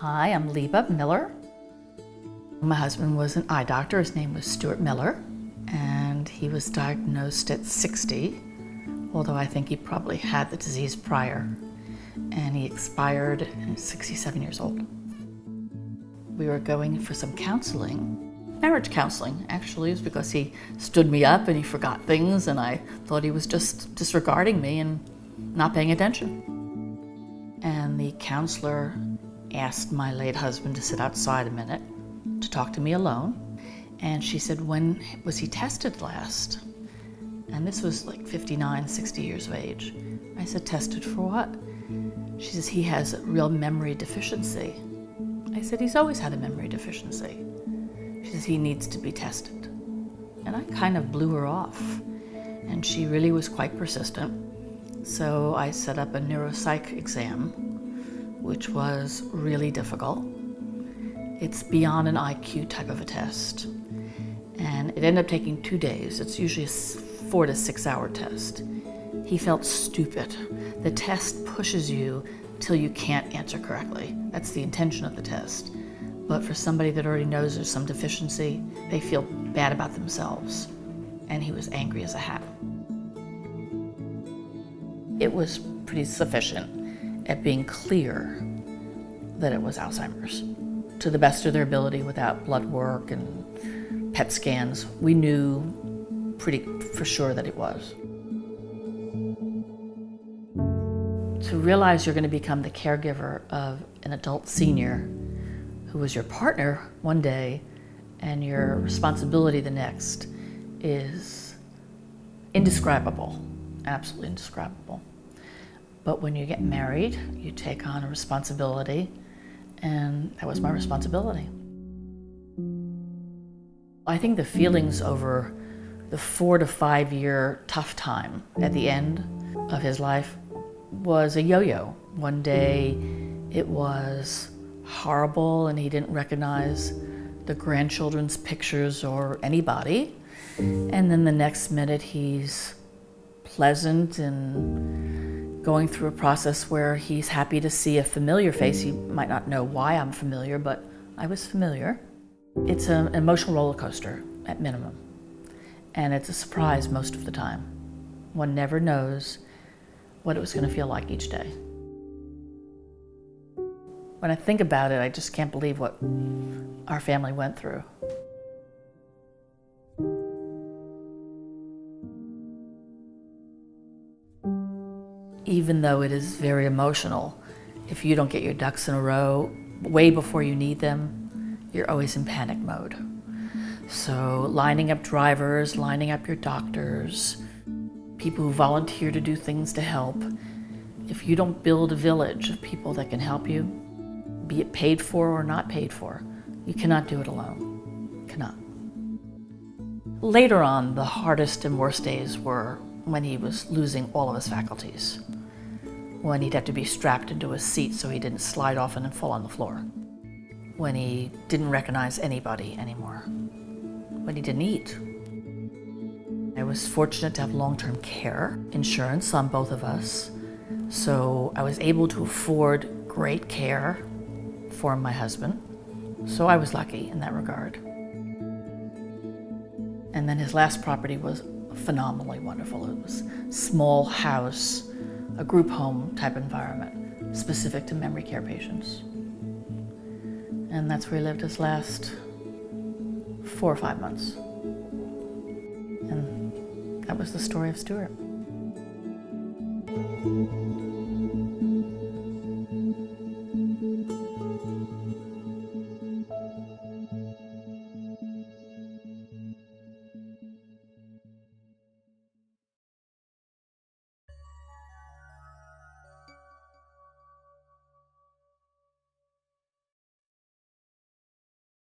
Hi, I'm Liebe Miller. My husband was an eye doctor. His name was Stuart Miller, and he was diagnosed at 60, although I think he probably had the disease prior, and he expired at 67 years old. We were going for some counseling, marriage counseling actually. It was because he stood me up and he forgot things, and I thought he was just disregarding me and not paying attention. And the counselor asked my late husband to sit outside a minute to talk to me alone. And she said, when was he tested last? And this was like 59, 60 years of age. I said, tested for what? She says, he has a real memory deficiency. I said, he's always had a memory deficiency. She says, he needs to be tested. And I kind of blew her off. And she really was quite persistent. So I set up a neuropsych exam, which was really difficult. It's beyond an IQ type of a test. And it ended up taking 2 days. It's usually a 4 to 6 hour test. He felt stupid. The test pushes you till you can't answer correctly. That's the intention of the test. But for somebody that already knows there's some deficiency, they feel bad about themselves. And he was angry as a hat. It was pretty sufficient at being clear that it was Alzheimer's. To the best of their ability, without blood work and PET scans, we knew pretty for sure that it was. To realize you're going to become the caregiver of an adult senior who was your partner one day and your responsibility the next is indescribable, absolutely indescribable. But when you get married, you take on a responsibility, and that was my responsibility. I think the feelings over the 4 to 5 year tough time at the end of his life was a yo-yo. One day it was horrible and he didn't recognize the grandchildren's pictures or anybody. And then the next minute he's pleasant and going through a process where he's happy to see a familiar face. He might not know why I'm familiar, but I was familiar. It's an emotional roller coaster at minimum. And it's a surprise most of the time. One never knows what it was going to feel like each day. When I think about it, I just can't believe what our family went through. Even though it is very emotional, if you don't get your ducks in a row way before you need them, you're always in panic mode. So lining up drivers, lining up your doctors, people who volunteer to do things to help. If you don't build a village of people that can help you, be it paid for or not paid for, you cannot do it alone. You cannot. Later on, the hardest and worst days were when he was losing all of his faculties, when he'd have to be strapped into a seat so he didn't slide off and fall on the floor, when he didn't recognize anybody anymore, when he didn't eat. I was fortunate to have long-term care insurance on both of us, so I was able to afford great care for my husband, so I was lucky in that regard. And then his last property was phenomenally wonderful. It was a small house, a group home type environment, specific to memory care patients. And that's where he lived his last 4 or 5 months. And that was the story of Stuart.